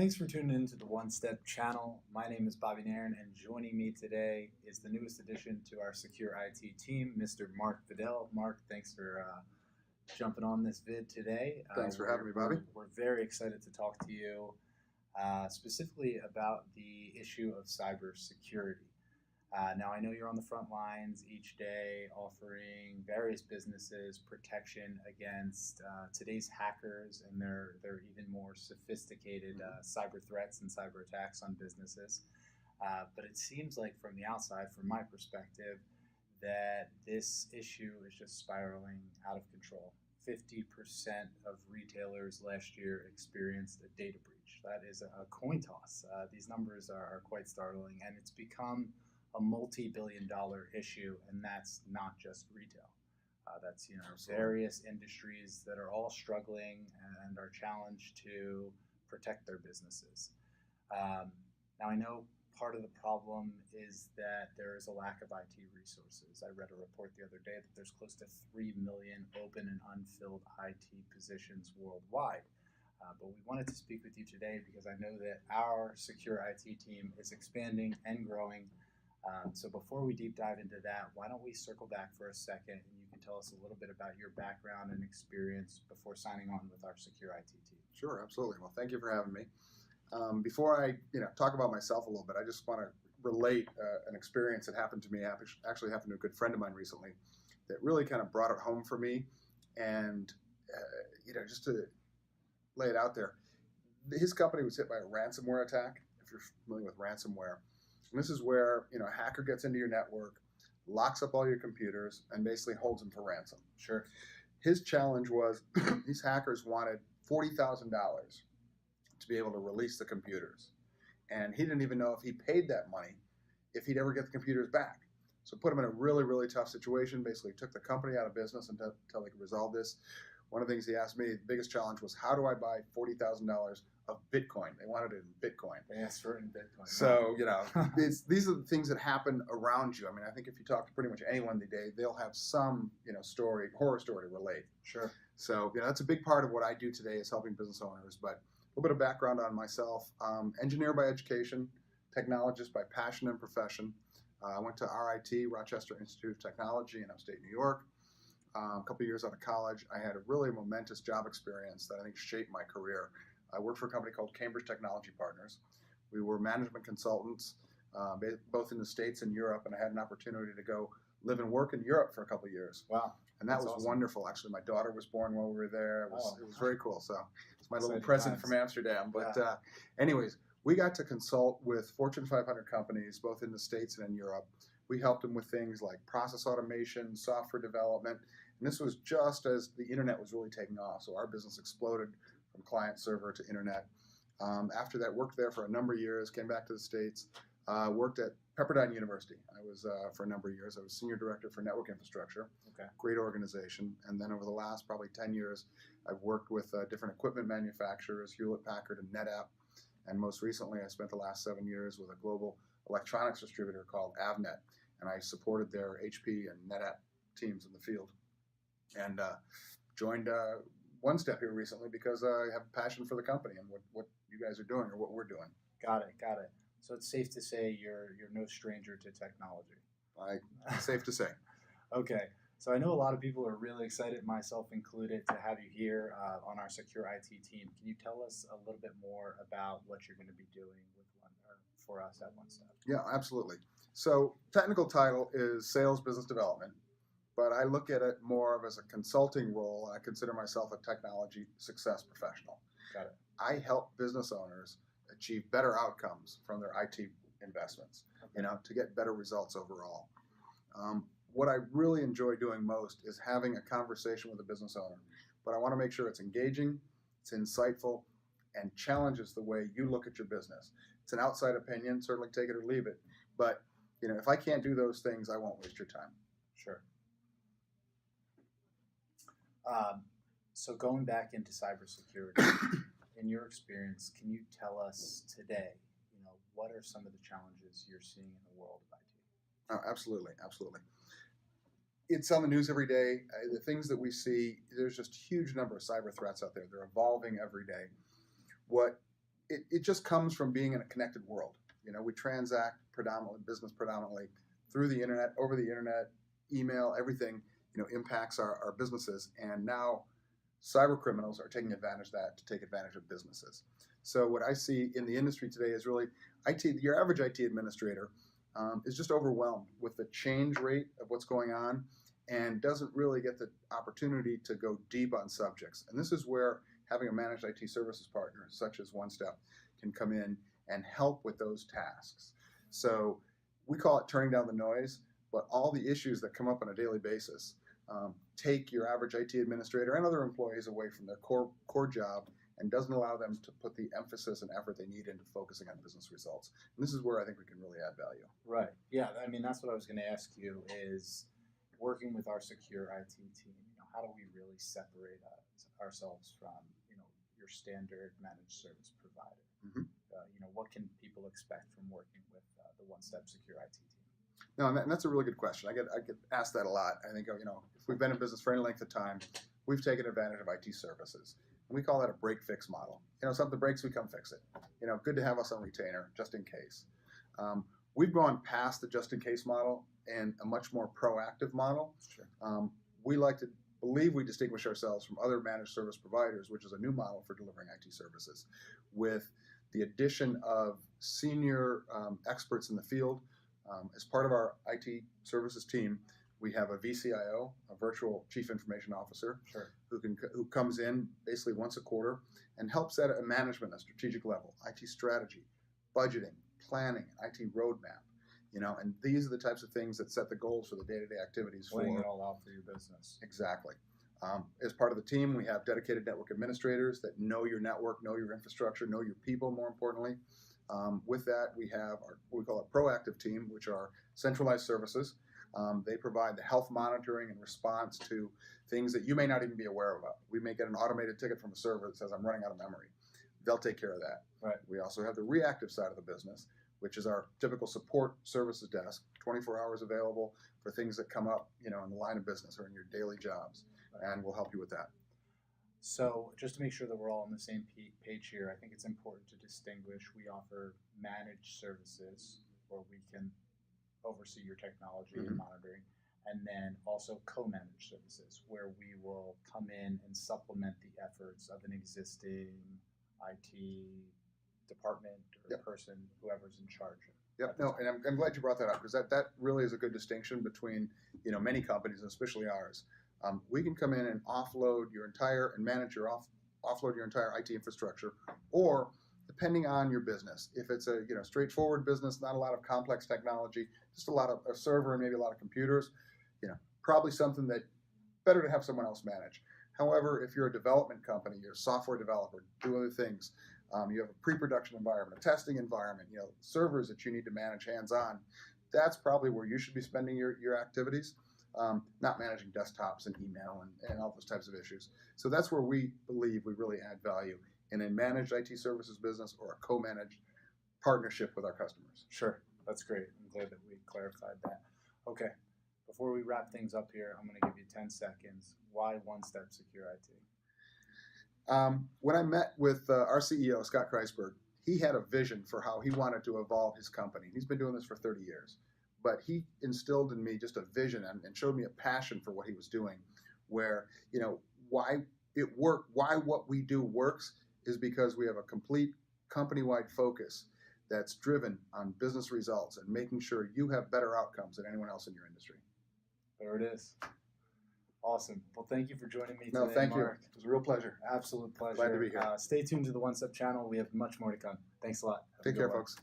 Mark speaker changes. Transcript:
Speaker 1: Thanks for tuning into the One Step channel. My name is Bobby Nairn, and joining me today is the newest addition to our Secure IT team, Mr. Mark Fidel. Mark, thanks for jumping on this vid today.
Speaker 2: Thanks for having me, Bobby.
Speaker 1: We're very excited to talk to you specifically about the issue of cybersecurity. Now, I know you're on the front lines each day offering various businesses protection against today's hackers and their even more sophisticated cyber threats and cyber attacks on businesses. But it seems like from the outside, from my perspective, that this issue is just spiraling out of control. 50% of retailers last year experienced a data breach. That is a coin toss. These numbers are quite startling, and it's become a multi-billion-dollar issue, and that's not just retail. That's various industries that are all struggling and are challenged to protect their businesses. Now, I know part of the problem is that there is a lack of IT resources. I read a report the other day that there's close to 3 million open and unfilled IT positions worldwide. But we wanted to speak with you today because I know that our secure IT team is expanding and growing. So before we deep dive into that, why don't we circle back for a second and you can tell us a little bit about your background and experience before signing on with our secure IT team.
Speaker 2: Sure, absolutely. Well, thank you for having me. Before I talk about myself a little bit, I just want to relate an experience that happened to me, actually happened to a good friend of mine recently, that really kind of brought it home for me. And, just to lay it out there, his company was hit by a ransomware attack, if you're familiar with ransomware. And this is where, a hacker gets into your network, locks up all your computers, and basically holds them for ransom.
Speaker 1: Sure.
Speaker 2: His challenge was these hackers wanted $40,000 to be able to release the computers. And he didn't even know if he paid that money, if he'd ever get the computers back. So put him in a really, really tough situation, basically took the company out of business until they could resolve this. One of the things he asked me, the biggest challenge was, how do I buy $40,000 of Bitcoin? They wanted it in Bitcoin.
Speaker 1: They asked for it in Bitcoin.
Speaker 2: So, these are the things that happen around you. I mean, I think if you talk to pretty much anyone today, they'll have some, horror story to relate.
Speaker 1: Sure.
Speaker 2: So, that's a big part of what I do today is helping business owners. But a little bit of background on myself. Engineer by education, technologist by passion and profession. I went to RIT, Rochester Institute of Technology in upstate New York. A couple of years out of college, I had a really momentous job experience that I think shaped my career. I worked for a company called Cambridge Technology Partners. We were management consultants, both in the States and Europe, and I had an opportunity to go live and work in Europe for a couple of years.
Speaker 1: Wow.
Speaker 2: And that was
Speaker 1: awesome.
Speaker 2: Wonderful. Actually, my daughter was born while we were there. It was very cool. So it's my little
Speaker 1: Exciting
Speaker 2: present
Speaker 1: times.
Speaker 2: from Amsterdam. But anyways, we got to consult with Fortune 500 companies, both in the States and in Europe. We helped them with things like process automation, software development. And this was just as the internet was really taking off. So our business exploded from client server to internet. After that, worked there for a number of years, came back to the States, worked at Pepperdine University. I was, for a number of years, I was senior director for network infrastructure.
Speaker 1: Okay.
Speaker 2: Great organization. And then over the last probably 10 years, I've worked with different equipment manufacturers, Hewlett Packard and NetApp. And most recently, I spent the last 7 years with a global electronics distributor called Avnet. And I supported their HP and NetApp teams in the field. And joined One Step here recently because I have a passion for the company and what you guys are doing or what we're doing.
Speaker 1: Got it. So it's safe to say you're no stranger to technology.
Speaker 2: Safe to say.
Speaker 1: Okay. So I know a lot of people are really excited, myself included, to have you here on our secure IT team. Can you tell us a little bit more about what you're going to be doing for us at One Step?
Speaker 2: Yeah, absolutely. So technical title is sales business development, but I look at it more of as a consulting role. I consider myself a technology success professional.
Speaker 1: Got it.
Speaker 2: I help business owners achieve better outcomes from their IT investments, to get better results overall. What I really enjoy doing most is having a conversation with a business owner, but I want to make sure it's engaging, it's insightful, and challenges the way you look at your business. It's an outside opinion, certainly take it or leave it, but if I can't do those things, I won't waste your time.
Speaker 1: Sure. So going back into cybersecurity, in your experience, can you tell us today, what are some of the challenges you're seeing in the world of IT?
Speaker 2: Oh, absolutely. It's on the news every day. The things that we see, there's just a huge number of cyber threats out there. They're evolving every day. What it just comes from being in a connected world. We transact business predominantly through the internet, over the internet, email, everything, impacts our businesses. And now cyber criminals are taking advantage of that to take advantage of businesses. So what I see in the industry today is really your average IT administrator is just overwhelmed with the change rate of what's going on and doesn't really get the opportunity to go deep on subjects. And this is where having a managed IT services partner such as OneStep can come in and help with those tasks. So we call it turning down the noise, but all the issues that come up on a daily basis take your average IT administrator and other employees away from their core job and doesn't allow them to put the emphasis and effort they need into focusing on business results. And this is where I think we can really add value.
Speaker 1: Right. Yeah. I mean, that's what I was going to ask you is working with our secure IT team, how do we really separate ourselves from, your standard managed service provider?
Speaker 2: Mm-hmm.
Speaker 1: What can people expect from working with the OneStep secure IT team?
Speaker 2: No, and that's a really good question. I get asked that a lot. I think, if we've been in business for any length of time, we've taken advantage of IT services. And we call that a break-fix model. Something breaks, we come fix it. Good to have us on retainer, just in case. We've gone past the just-in-case model and a much more proactive model.
Speaker 1: Sure.
Speaker 2: We like to believe we distinguish ourselves from other managed service providers, which is a new model for delivering IT services, with the addition of senior experts in the field. As part of our IT services team, we have a VCIO, a virtual chief information officer,
Speaker 1: sure,
Speaker 2: who comes in basically once a quarter and helps at a management, a strategic level, IT strategy, budgeting, planning, IT roadmap. And these are the types of things that set the goals for the day-to-day activities.
Speaker 1: Laying it all out for your business.
Speaker 2: Exactly. As part of the team, we have dedicated network administrators that know your network, know your infrastructure, know your people, more importantly. With that, we have what we call a proactive team, which are centralized services. They provide the health monitoring and response to things that you may not even be aware of. We may get an automated ticket from a server that says, I'm running out of memory. They'll take care of that.
Speaker 1: Right.
Speaker 2: We also have the reactive side of the business, which is our typical support services desk, 24 hours available for things that come up, in the line of business or in your daily jobs, and we'll help you with that.
Speaker 1: So just to make sure that we're all on the same page here, I think it's important to distinguish. We offer managed services where we can oversee your technology and monitoring, and then also co-managed services where we will come in and supplement the efforts of an existing IT department or person, whoever's in charge.
Speaker 2: Yep. No, and I'm glad you brought that up because that really is a good distinction between many companies, and especially ours. We can come in and offload your entire IT infrastructure, or depending on your business, if it's a straightforward business, not a lot of complex technology, just a lot of a server and maybe a lot of computers, probably something that better to have someone else manage. However, if you're a development company, you're a software developer, do other things. You have a pre-production environment, a testing environment, servers that you need to manage hands-on. That's probably where you should be spending your activities, not managing desktops and email and all those types of issues. So that's where we believe we really add value in a managed IT services business or a co-managed partnership with our customers.
Speaker 1: Sure, that's great. I'm glad that we clarified that. Okay, before we wrap things up here, I'm going to give you 10 seconds. Why OneStep Secure IT?
Speaker 2: When I met with our CEO, Scott Kreisberg, he had a vision for how he wanted to evolve his company. He's been doing this for 30 years. But he instilled in me just a vision and showed me a passion for what he was doing, where, why what we do works is because we have a complete company-wide focus that's driven on business results and making sure you have better outcomes than anyone else in your industry.
Speaker 1: There it is. Awesome. Well, thank you for joining me today,
Speaker 2: No, thank
Speaker 1: Mark.
Speaker 2: you. It was a real pleasure.
Speaker 1: Absolute pleasure.
Speaker 2: Glad to be here.
Speaker 1: Stay tuned to the OneStep channel. We have much more to come. Thanks a lot.
Speaker 2: Take care, folks.